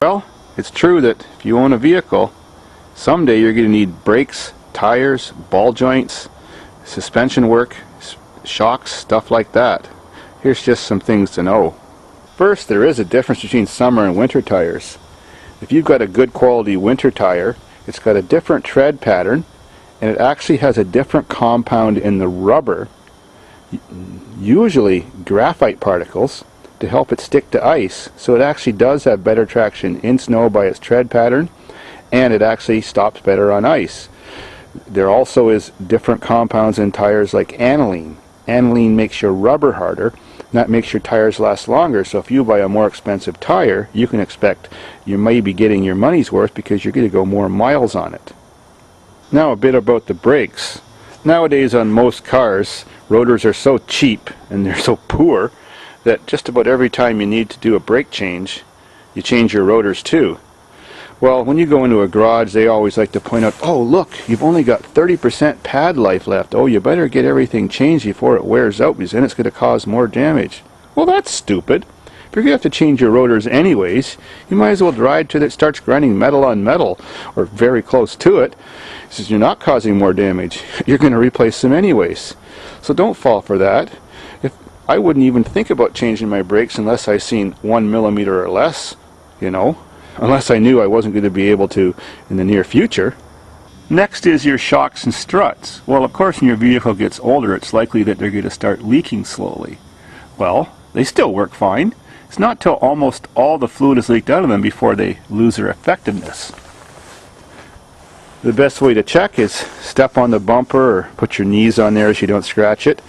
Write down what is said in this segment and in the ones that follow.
Well, it's true that if you own a vehicle, someday you're going to need brakes, tires, ball joints, suspension work, shocks, stuff like that. Here's just some things to know. First, there is a difference between summer and winter tires. If you've got a good quality winter tire, it's got a different tread pattern, and it actually has a different compound in the rubber, usually graphite particles, to help it stick to ice. So it actually does have better traction in snow by its tread pattern, and it actually stops better on ice. There also is different compounds in tires like aniline. Aniline makes your rubber harder, and that makes your tires last longer. So if you buy a more expensive tire, you can expect you may be getting your money's worth because you're going to go more miles on it. Now a bit about the brakes. Nowadays on most cars, rotors are so cheap and they're so poor that just about every time you need to do a brake change, you change your rotors too. Well, when you go into a garage, they always like to point out, oh look, you've only got 30% pad life left. Oh, you better get everything changed before it wears out, because then it's going to cause more damage. Well, that's stupid. If you're going to have to change your rotors anyways, you might as well drive till it starts grinding metal on metal, or very close to it, since you're not causing more damage. You're going to replace them anyways. So don't fall for that. I wouldn't even think about changing my brakes unless I seen 1 millimeter or less, you know, unless I knew I wasn't going to be able to in the near future. Next is your shocks and struts. Well, of course, when your vehicle gets older, it's likely that they're going to start leaking slowly. Well, they still work fine. It's not till almost all the fluid is leaked out of them before they lose their effectiveness. The best way to check is step on the bumper or put your knees on there so you don't scratch it,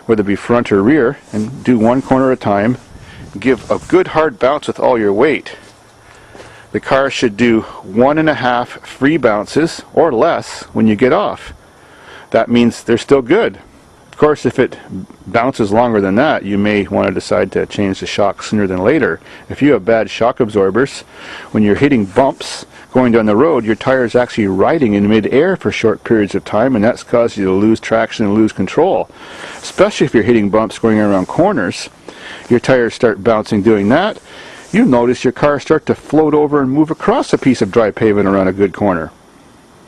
whether it be front or rear, and do one corner at a time. Give a good hard bounce with all your weight. The car should do 1.5 free bounces or less when you get off. That means they're still good. Of course, if it bounces longer than that, you may want to decide to change the shock sooner than later. If you have bad shock absorbers, when you're hitting bumps going down the road, your tire is actually riding in mid-air for short periods of time, and that's caused you to lose traction and lose control. Especially if you're hitting bumps going around corners, your tires start bouncing doing that. You notice your car start to float over and move across a piece of dry pavement around a good corner.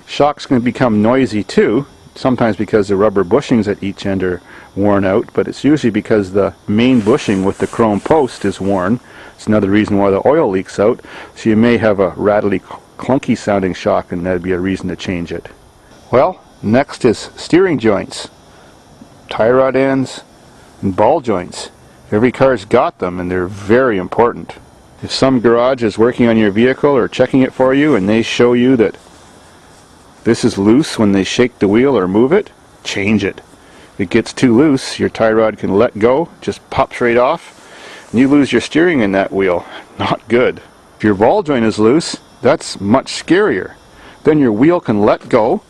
Shocks can become noisy too, sometimes because the rubber bushings at each end are worn out, but it's usually because the main bushing with the chrome post is worn. It's another reason why the oil leaks out, so you may have a rattly, clunky sounding shock, and that'd be a reason to change it. Well, next is steering joints, tie rod ends, and ball joints. Every car's got them, and they're very important. If some garage is working on your vehicle or checking it for you and they show you that this is loose when they shake the wheel or move it, change it. If it gets too loose, your tie rod can let go, just pops right off, and you lose your steering in that wheel. Not good. If your ball joint is loose, that's much scarier. Then your wheel can let go,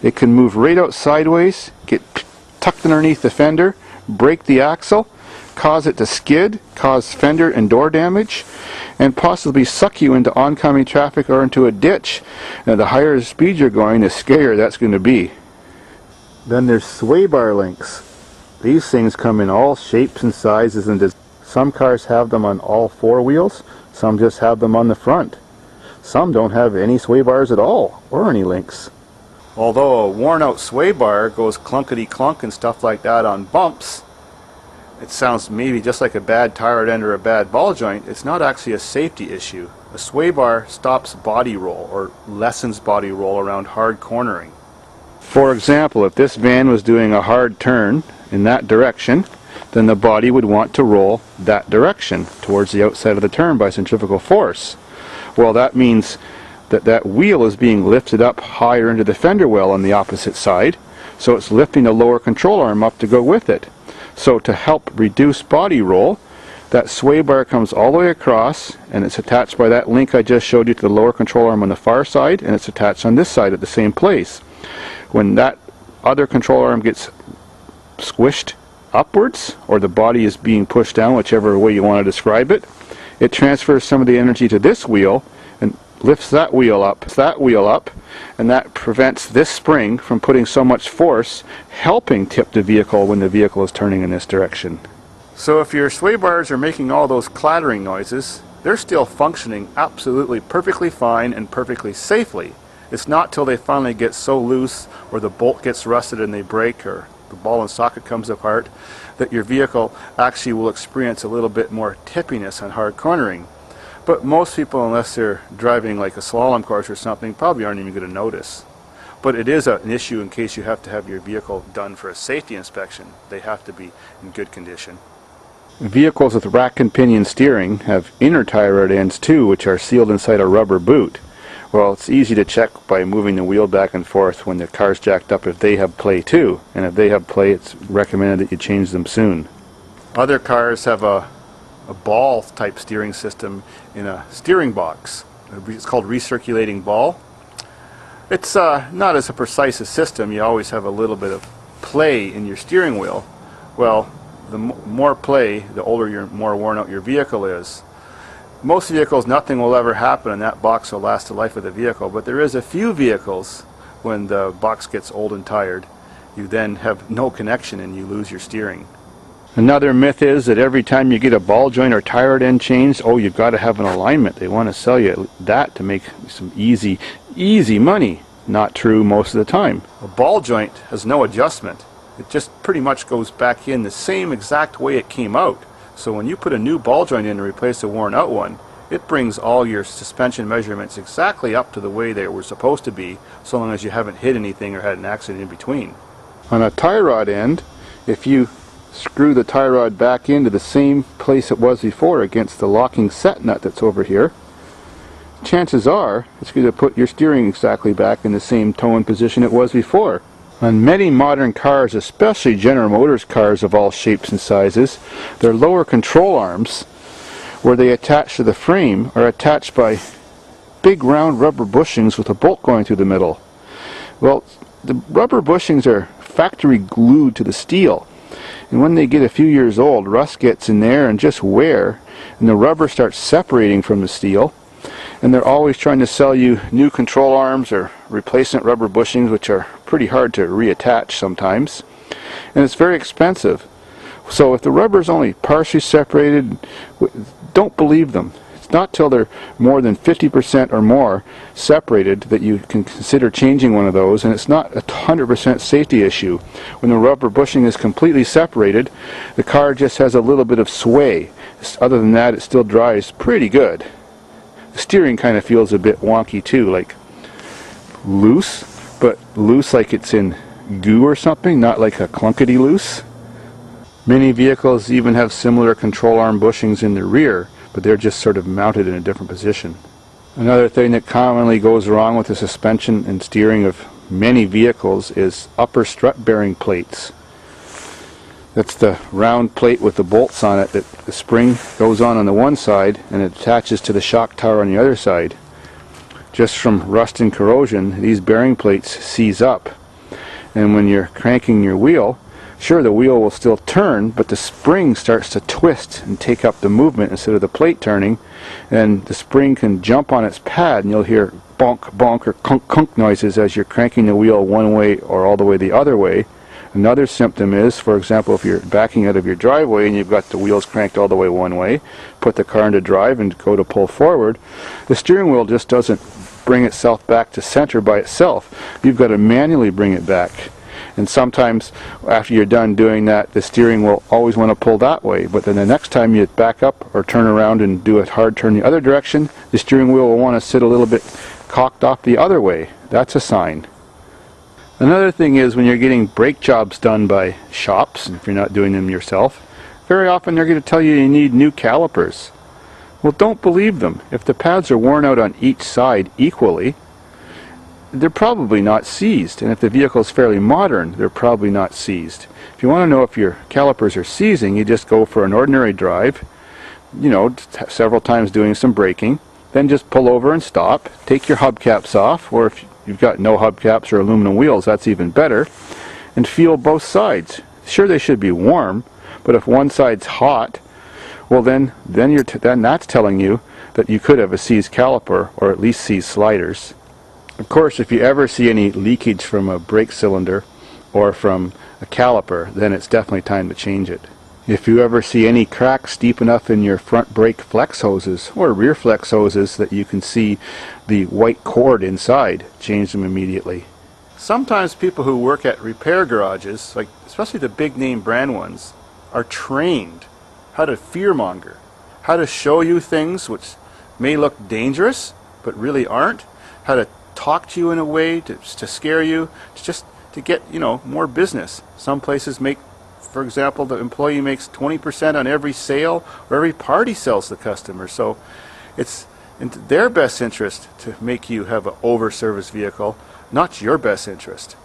it can move right out sideways, get tucked underneath the fender, break the axle, cause it to skid, cause fender and door damage, and possibly suck you into oncoming traffic or into a ditch. Now, the higher speed you're going, the scarier that's going to be. Then there's sway bar links. These things come in all shapes and sizes, and some cars have them on all four wheels, some just have them on the front. Some don't have any sway bars at all, or any links. Although a worn out sway bar goes clunkety clunk and stuff like that on bumps, it sounds maybe just like a bad tire end or a bad ball joint. It's not actually a safety issue. A sway bar stops body roll or lessens body roll around hard cornering. For example, if this van was doing a hard turn in that direction, then the body would want to roll that direction towards the outside of the turn by centrifugal force. Well, that means that that wheel is being lifted up higher into the fender well on the opposite side, so it's lifting the lower control arm up to go with it. So to help reduce body roll, that sway bar comes all the way across, and it's attached by that link I just showed you to the lower control arm on the far side, and it's attached on this side at the same place. When that other control arm gets squished upwards, or the body is being pushed down, whichever way you want to describe it, it transfers some of the energy to this wheel and lifts that wheel up, and that prevents this spring from putting so much force, helping tip the vehicle when the vehicle is turning in this direction. So if your sway bars are making all those clattering noises, they're still functioning absolutely perfectly fine and perfectly safely. It's not till they finally get so loose, or the bolt gets rusted and they break, or the ball and socket comes apart, that your vehicle actually will experience a little bit more tippiness on hard cornering. But most people, unless they're driving like a slalom course or something, probably aren't even going to notice. But it is an issue in case you have to have your vehicle done for a safety inspection. They have to be in good condition. Vehicles with rack and pinion steering have inner tie rod ends too, which are sealed inside a rubber boot. Well, it's easy to check by moving the wheel back and forth when the car's jacked up if they have play too. And if they have play, it's recommended that you change them soon. Other cars have a ball type steering system in a steering box. It's called recirculating ball. It's not as precise a system. You always have a little bit of play in your steering wheel. Well, the more play, the older, more worn out your vehicle is. Most vehicles, nothing will ever happen and that box will last the life of the vehicle, but there is a few vehicles when the box gets old and tired, you then have no connection and you lose your steering. Another myth is that every time you get a ball joint or tie rod end changed, oh, you've got to have an alignment. They want to sell you that to make some easy money. Not true most of the time. A ball joint has no adjustment. It just pretty much goes back in the same exact way it came out. So when you put a new ball joint in to replace a worn out one, it brings all your suspension measurements exactly up to the way they were supposed to be, so long as you haven't hit anything or had an accident in between. On a tie rod end, if you screw the tie rod back into the same place it was before against the locking set nut that's over here, chances are it's going to put your steering exactly back in the same toe and position it was before. On many modern cars, especially General Motors cars of all shapes and sizes, their lower control arms, where they attach to the frame, are attached by big round rubber bushings with a bolt going through the middle. Well, the rubber bushings are factory glued to the steel, and when they get a few years old, rust gets in there and just wear, and the rubber starts separating from the steel. And they're always trying to sell you new control arms or replacement rubber bushings, which are pretty hard to reattach sometimes, and it's very expensive. So if the rubber is only partially separated, don't believe them. It's not till they're more than 50% or more separated that you can consider changing one of those, and it's not a 100% safety issue. When the rubber bushing is completely separated, the car just has a little bit of sway. Other than that, it still drives pretty good. The steering kind of feels a bit wonky too, like loose, but loose like it's in goo or something, not like a clunkety loose. Many vehicles even have similar control arm bushings in the rear, but they're just sort of mounted in a different position. Another thing that commonly goes wrong with the suspension and steering of many vehicles is upper strut bearing plates. That's the round plate with the bolts on it that the spring goes on the one side and it attaches to the shock tower on the other side. Just from rust and corrosion, these bearing plates seize up, and when you're cranking your wheel, sure, the wheel will still turn, but the spring starts to twist and take up the movement instead of the plate turning, and the spring can jump on its pad and you'll hear bonk, bonk, or kunk, kunk noises as you're cranking the wheel one way or all the way the other way. Another symptom is, for example, if you're backing out of your driveway and you've got the wheels cranked all the way one way, put the car into drive and go to pull forward, the steering wheel just doesn't bring itself back to center by itself. You've got to manually bring it back. And sometimes after you're done doing that, the steering will always want to pull that way, but then the next time you back up or turn around and do a hard turn the other direction, the steering wheel will want to sit a little bit cocked off the other way. That's a sign. Another thing is when you're getting brake jobs done by shops, if you're not doing them yourself, very often they're going to tell you you need new calipers. Well, don't believe them. If the pads are worn out on each side equally, they're probably not seized, and if the vehicle is fairly modern, they're probably not seized. If you want to know if your calipers are seizing, you just go for an ordinary drive, several times doing some braking, then just pull over and stop, take your hubcaps off, or if you've got no hubcaps or aluminum wheels, that's even better, and feel both sides. Sure, they should be warm, but if one side's hot, well then that's telling you that you could have a seized caliper or at least seized sliders. Of course, if you ever see any leakage from a brake cylinder or from a caliper, then it's definitely time to change it. If you ever see any cracks deep enough in your front brake flex hoses or rear flex hoses that you can see the white cord inside, change them immediately. Sometimes people who work at repair garages, like especially the big name brand ones, are trained how to fearmonger, how to show you things which may look dangerous but really aren't, how to talk to you in a way to scare you, to get, you know, more business. Some places make, for example, the employee makes 20% on every sale or every part he sells the customer. So it's in their best interest to make you have an over-service vehicle, not your best interest.